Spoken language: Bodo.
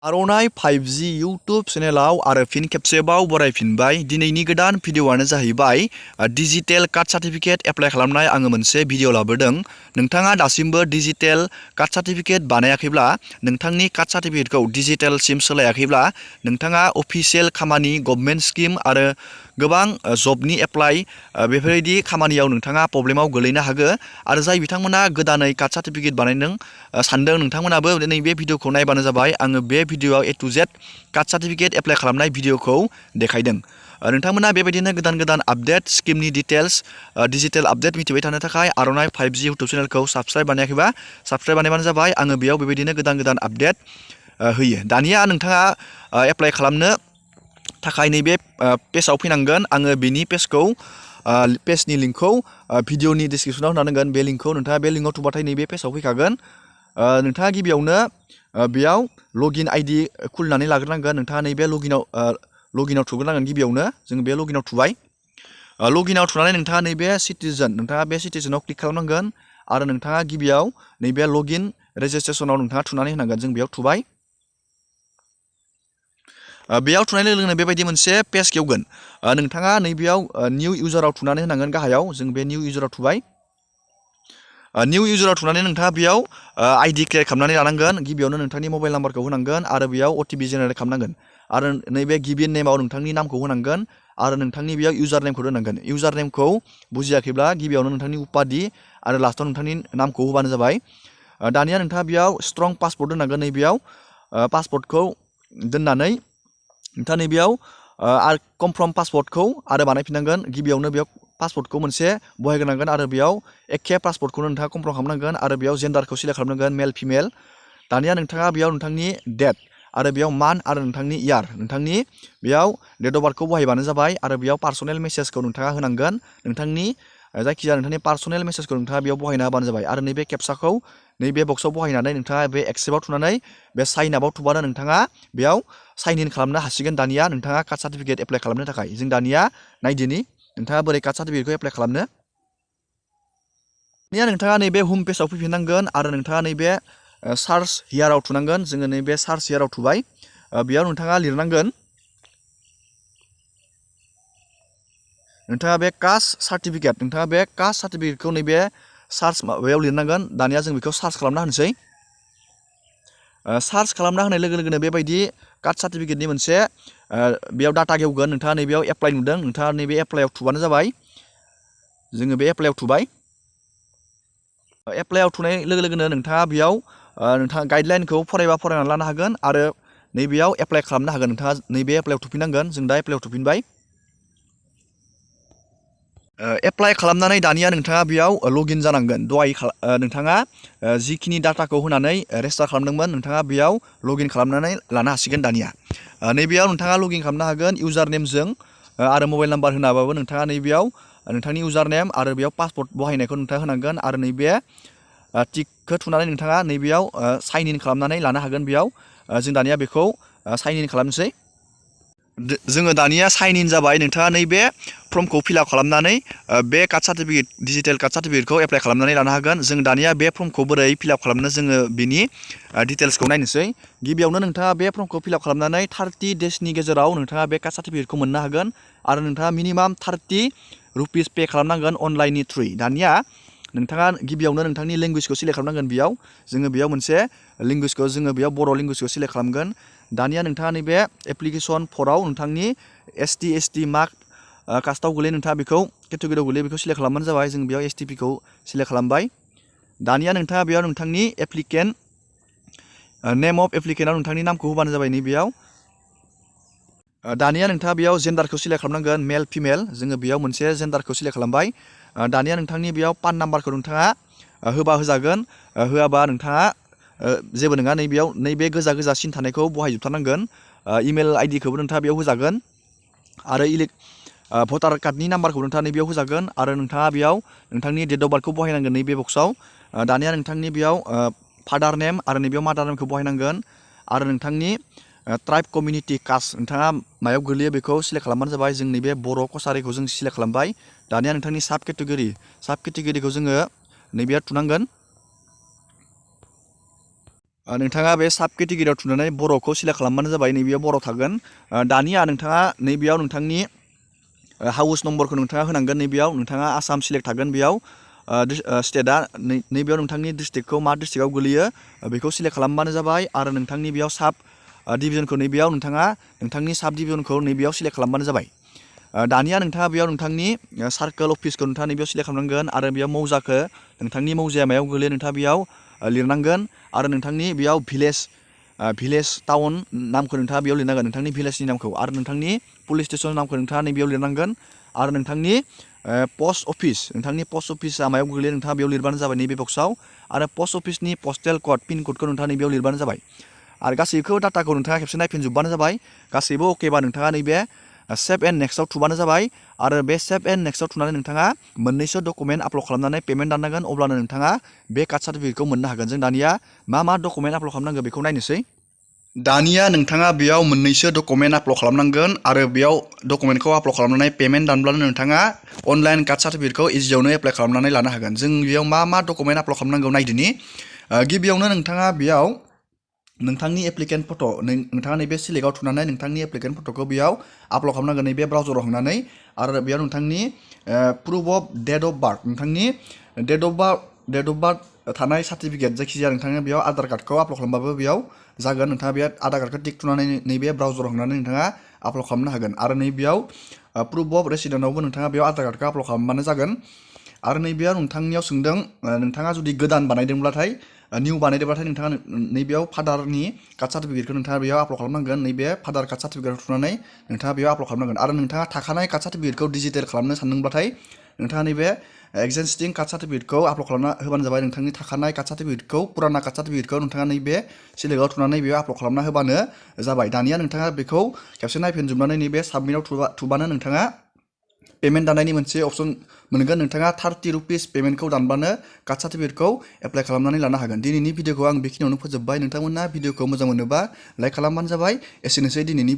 आर'नाइ 5G YouTube चेनेलाव आरो फिन खेबसेबाव बरायफिनबाय। दिनैनि गोदान भिडिअ'आनो जाहैबाय डिजिटेल कास्ट सार्टिफिकेट एप्लाइ खालामनाय आङो मोनसे भिडिअ' लाबोदों। नोंथाङा दासिमबो डिजिटेल कास्ट सार्टिफिकेट बानायाखैब्ला, नोंथांनि कास्ट सार्टिफिकेटखौ डिजिटेलसिम सोलायाखैब्ला, नोंथाङा अफिसियेल खामानि, गभर्नमेन्ट स्किम आरो गोबां जबनि एप्लाइ बेफोरबायदि खामानियाव नोंथाङा प्रब्लेमाव गोलैनो हागौ। आरो जाय बिथांमोना गोदानै कास्ट सार्टिफिकेट बानायनो सानदों, नोंथांमोनाबो दिनै बे भिडिअ'खौ नायबानो जाबाय। आङो बे भिडिअ'आव A to Z caste certificate apply खालामनाय भिडिअ'खौ देखायदों। नोंथांमोना बेबायदिनो गोदान गोदान आपडेट, स्किमनि डिटेल्स, डिजिटेल आपडेट मिथिबाय थानो थाखाय आर'नाइ 5G इउटुब चेनेलखौ साबस्क्राइब बानायाखैबा साबस्क्राइब बानायबानो जाबाय। आङो बेयाव बेबायदिनो गोदान गोदान आपडेट होयो। दानिया नोंथाङा एप्लाइ खालामनो थाखाय नैबे पेजआव फैनांगोन। आङो बेनि पेजनि लिंकखौ भिडिअ'नि डिसक्रिपसनाव होनांगोन। बे लिंकखौ नोंथाङा बे लिंकआव थुबाथाय नैबे पेजआव फैखागोन। नोंथाङा गिबियावनो बेयाव लगिन आइडि खुलिनानै लाग्रोनांगोन। नोंथाङा नैबे लगिनाव थुग्रोनांगोन। गिबियावनो जों बे लगिनाव थुबाय। लगिनाव थुनानै नोंथाङा नैबे नोंथाङा बे सिटिजेनाव क्लिक खालामनांगोन आरो नोंथाङा गिबियाव नैबे लगइन रेजिस्ट्रेसनाव नोंथाङा थुनानै होनांगोन। जों बेयाव थुबाय। बेयाव थुनाय लोगो लोगोनो बेबायदि मोनसे पेज खेवगोन। नोंथाङा नैबेयाव निउ इउजाराव थुनानै होनांगोन। गाहायाव जों बे निउ इउजाराव थुबाय। निउ इउजाराव थुनानै नोंथाङा बेयाव आइडि क्रियेट खालामनानै लानांगोन। गिबियावनो नोंथांनि मबाइल नाम्बारखौ होनांगोन आरो बेयाव OTP जेनेरेट खालामनांगोन आरो नैबे गिबिन नेमाव नोंथांनि नामखौ होनांगोन आरो नोंथांनि बेयाव इउजार नेमखौ दोननांगोन। इउजार नेमखौ बुजियाखैब्ला गिबियावनो नोंथांनि उपाधि आरो लास्टआव नोंथांनि नामखौ होबानो जाबाय। दानिया नोंथाङा बेयाव स्ट्रं पासपर्ट दोननांगोन। नैबेयाव पासपर्टखौ दोननानै नोंथाङा नैबेयाव आरो कनफार्म पासपर्टखौ आरो बानायफिननांगोन। गिबियावनो बेयाव पासपर्टखौ मोनसे बहायग्रोनांगोन आरो बेयाव एखे पासपर्टखौनो नोंथाङा कनफार्म खालामनांगोन आरो बेयाव जेन्डारखौ सिलेक्ट खालामनांगोन, मेल फिमेल। दानिया नोंथाङा बेयाव नोंथांनि डेट आरो बेयाव मान्थ आरो नोंथांनि इयार, नोंथांनि बेयाव डेट अफ बार्थखौ बहायबानो जाबाय आरो बेयाव पार्सनेल मेसेजखौ नोंथाङा होनांगोन। नोंथांनि जायखिजाया नोंथांनि पार्सनेल मेसेजखौ नोंथाङा बेयाव बहायना होबानो जाबाय आरो नैबे केपसाखौ नैबे बक्सआव बहायनानै नोंथाङा बे एक्सेप्टआव थुनानै बे साइन आपआव थुबानो नोंथाङा बेयाव साइन इन खालामनो हासिगोन। दानिया नोंथाङा कास्ट सार्टिफिकेट एप्लाइ खालामनो थाखाय जों दानिया नायदिनि नोंथाङा बोरै कास्ट सार्टिफिकेटखौ एप्लाइ खालामनो। दानिया नोंथाङा नैबे हम पेजआव फैफिननांगोन आरो नोंथाङा नैबे सार्च हियाराव थुनांगोन। जोङो नैबे सार्च हियाराव थुबाय। बेयाव नोंथाङा लिरनांगोन, नोंथाङा बे कास्ट सार्टिफिकेटखौ नैबे सार्च माबायाव लिरनांगोन। दानिया जों बेखौ सार्च खालामना होनोसै। सार्च खालामना होनाय लोगो लोगोनो बेबायदि कास्ट सार्टिफिकेटनि मोनसे बेयाव डाटा गेवगोन। नोंथाङा नैबेयाव एप्लाइ नुदों, नोंथाङा नैबे एप्लाइआव थुबानो जाबाय। जोङो बे एप्लाइआव थुबाय। एप्लाइआव थुनाय लोगो लोगोनो नोंथाङा बेयाव नोंथाङा गाइडलाइनखौ फरायनानै लानो हागोन आरो नैबेयाव एप्लाइ खालामनो हागोन। नोंथाङा नैबे एप्लाइआव थुफिननांगोन। जों दा एप्लाइआव थुफिनबाय। एप्लाइ खालामनानै दानिया नोंथाङा बेयाव लगइन जानांगोन। दहाय नोंथाङा जिखिनि डाटाखौ होनानै रेजिस्टार खालामदोंमोन, नोंथाङा बेयाव लगइन खालामनानै लानो हासिगोन। दानिया नैबेयाव नोंथाङा लगइन खालामनो हागोन इउजार नेमजों आरो मबाइल नाम्बार होनाबाबो नोंथाङा नैबेयाव नोंथांनि इउजार नेम आरो बेयाव पासपर्ट बहायनायखौ नोंथाङा होनांगोन आरो नैबे टिकखौ थुनानै नोंथाङा नैबेयाव साइन इन खालामनानै लानो हागोन। बेयाव जों दानिया बेखौ साइन इन खालामनोसै। जोङो दानिया साइन इन जाबाय। नोंथाङा नैबे फर्मखौ फिलआप खालामनानै बे कास्ट सार्टिफिकेट, डिजिटेल कास्ट सार्टिफिकेटखौ एप्लाइ खालामनानै लानो हागोन। जों दानिया बे फर्मखौ बोरै फिलआप खालामनो जोङो बिनि डिटेल्सखौ नायनोसै। गिबियावनो नोंथाङा बे फर्मखौ फिलआप खालामनानै 30 डेजनि गेजेराव नोंथाङा बे कास्ट सार्टिफिकेटखौ मोननो हागोन आरो नोंथाङा मिनिमाम 30 रुपिस पे खालामनांगोन अनलाइननि थ्रुयै। दानिया नोंथाङा गिबियावनो नोंथांनि लेंगुवेजखौ सिलेक्ट खालामनांगोन। जोङो बेयाव मोनसे लेंगुवेजखौ जोङो बेयाव बर' लेंगुवेजखौ सिलेक्ट खालामगोन। दानिया नोंथाङा नैबे एप्लिकेसन फराव नोंथांनि ST मार्क कास्टआव गोलैयो, नोंथाङा बेखौ केटेगरियाव गोलैयो, बेखौ सिलेक्ट खालामबानो जाबाय। जों बेयाव STPखौ सिलेक्ट खालामबाय। दानिया नोंथाङा बेयाव नोंथांनि एप्लिकेन्ट नेम अफ एप्लिकेन्टआव नोंथांनि नामखौ होबानो जाबाय। नैबेयाव दानिया नोंथाङा बेयाव जेन्डारखौ सिलेक्ट खालामनांगोन, मेल फिमेल। जोङो बेयाव मोनसे जेन्डारखौ सिलेक्ट खालामबाय। दानिया नोंथांनि बेयाव पान नाम्बारखौ नोंथाङा होबा होजागोन, होआबा नोंथाङा जेबो नङा। नैबेयाव नैबे गोजा गोजा सिन थानायखौ बहायजोबथारनांगोन। इमेल आइडिखौबो नोंथाङा बेयाव होजागोन आरो भटार कार्डनि नाम्बारखौ नोंथाङा नैबेयाव होजागोन आरो नोंथाङा बेयाव नोंथांनि डेट अफ बार्थखौ बहायनांगोन नैबे बक्सआव। दानिया नोंथांनि बेयाव फादार नेम आरो नैबेयाव मादार नेमखौ बहायनांगोन आरो नोंथांनि ट्राइब कमिउनिटि कास्ट नोंथाङा मायाव गोलैयो बेखौ सिलेक्ट खालामबानो जाबाय। जों नैबे बर' कसारिखौ जों सिलेक्ट खालामबाय। दानिया नोंथांनि साब केटेगरिखौ जोङो नैबेयाव थुनांगोन। नोंथाङा बे साब केटेगरियाव थुनानै बर'खौ सिलेक्ट खालामबानो जाबाय। नैबेयाव बर' थागोन। दानिया नोंथाङा नैबेयाव नोंथांनि हाउस नम्बरखौ नोंथाङा होनांगोन। नैबेयाव नोंथाङा आसाम सिलेक्ट थागोन। बेयाव स्टेटआ नैबेयाव नोंथांनि डिस्ट्रिक्टखौ मा डिस्ट्रिक्टआव गोलैयो बेखौ सिलेक्ट खालामबानो जाबाय। आरो नोंथांनि बेयाव साब डिभिजनखौ नैबेयाव नोंथाङा नोंथांनि साब डिभिजनखौ नैबेयाव सिलेक्ट खालामबानो जाबाय। दानिया नोंथाङा बेयाव नोंथांनि सार्कोल अफिसखौ नोंथाङा नैबेयाव सिलेक्ट खालामनांगोन। आरो बेयाव मौजाखौ नोंथांनि मौजाया मायाव गोलैयो नोंथाङा बेयाव लिरनांगोन। आरो नोंथांनि बेयाव भिलेज टाउन नामखौ नोंथाङा बेयाव लिरनांगोन, नोंथांनि भिलेजनि नामखौ। आरो नोंथांनि पुलिस स्टेसन नामखौ नोंथाङा नैबेयाव लिरनांगोन। आरो नोंथांनि पस्ट अफिसा मायाव गोग्लैयो नोंथाङा बेयाव लिरबानो जाबाय नैबे बक्सआव। आरो पस्ट अफिसनि पस्टेल कड पिन क'डखौ नोंथाङा नैबेयाव लिरबानो जाबाय। आरो गासैखौ डाटाखौ नोंथाङा खेबसे नायफिनजोबबानो जाबाय। गासैबो अकेबा नोंथाङा नैबे सेभ एन्ड नेक्स्टआव थुबानो जाबाय। आरो बे सेभ एन्ड नेक्स्टआव थुनानै नोंथाङा मोननैसो डकुमेन्ट आपल'ड खालामनानै पेमेन्ट दाननांगोन। अब्लानो नोंथाङा बे कास्ट सार्टिफिकेटखौ मोननो हागोन। जों दानिया मा डकुमेन्ट आपल'ड खालामनांगौ बेखौ नायनोसै। दानिया नोंथाङा बेयाव मोननैसो डकुमेन्ट आपल'ड खालामनांगोन। आरो बेयाव डकुमेन्टखौ आपल'ड खालामनानै पेमेन्ट दानब्लानो नोंथाङा अनलाइन कास्ट सार्टिफिकेटखौ इजियावनो एप्लाइ खालामनानै लानो हागोन। जों बेयाव मा डकुमेन्ट आपल'ड खालामनांगौ नायदिनि। गिबियावनो नोंथाङा बेयाव नोंथांनि एप्लिकेन्ट फट' नोंथाङा नैबे सिलेक्टआव थुनानै नोंथांनि एप्लिकेन्ट फट'खौ बेयाव आपल'ड खालामनांगोन नैबे ब्राउजाराव थांनानै। आरो बेयाव नोंथांनि proof of date of birth, नोंथांनि डेट अफ बार्थ थानाय सार्टिफिकेट जायखिजाया नोंथाङा बेयाव आधार कार्डखौ आपल'ड खालामबाबो बेयाव जागोन। नोंथाङा बे आधार कार्डखौ टिक थुनानै नैबे ब्राउजाराव थांनानै नोंथाङा आपल'ड खालामनो हागोन। आरो नैबेयाव प्रुफ अफ रेसिडेन्टआवबो नोंथाङा बेयाव आधार कार्डखौ आपल'ड खालामबानो जागोन। आरो नैबेयाव नोंथांनियाव सोंदों नोंथाङा जुदि गोदान बानायदोंब्लाथाय निउ बानायदोंब्लाथाय नोंथाङा नैबेयाव फादारनि कास्ट सार्टिफिकेटखौ नोंथाङा बेयाव आपल'ड खालामनांगोन। नैबे फादार कास्ट सार्टिफिकेटखौ थुनानै नोंथाङा बेयाव आपल'ड खालामनांगोन। आरो नोंथाङा थाखानाय कास्ट सार्टिफिकेटखौ डिजिटेल खालामनो सानदोंब्लाथाय नोंथाङा नैबे एक्जिस्टिं कास्ट सार्टिफिकेटखौ आपल'ड खालामना होबानो जाबाय। नोंथांनि थाखानाय कास्ट सार्टिफिकेटखौ पुराना कास्ट सार्टिफिकेटखौ नोंथाङा नैबे सिलेक्टआव थुनानै बेयाव आपल'ड खालामना होबानो जाबाय। दानिया नोंथाङा बेखौ खेबसे नायफिनजोबनानै नैबे साबमिटआव थुबानो नोंथाङा पेमेन्ट दाननायनि मोनसे अपसन मोनगोन। नोंथाङा 30 रुपिस पेमेन्टखौ दानबानो कास्ट सार्टिफिकेटखौ एप्लाइ खालामनानै लानो हागोन। दिनैनि भिडिअखौ आं बेखिनियावनो फोजोबबाय। नोंथांमोना भिडिअखौ मोजां मोनोबा लाइक खालामबानो जाबाय। एसेनोसै दिनैनि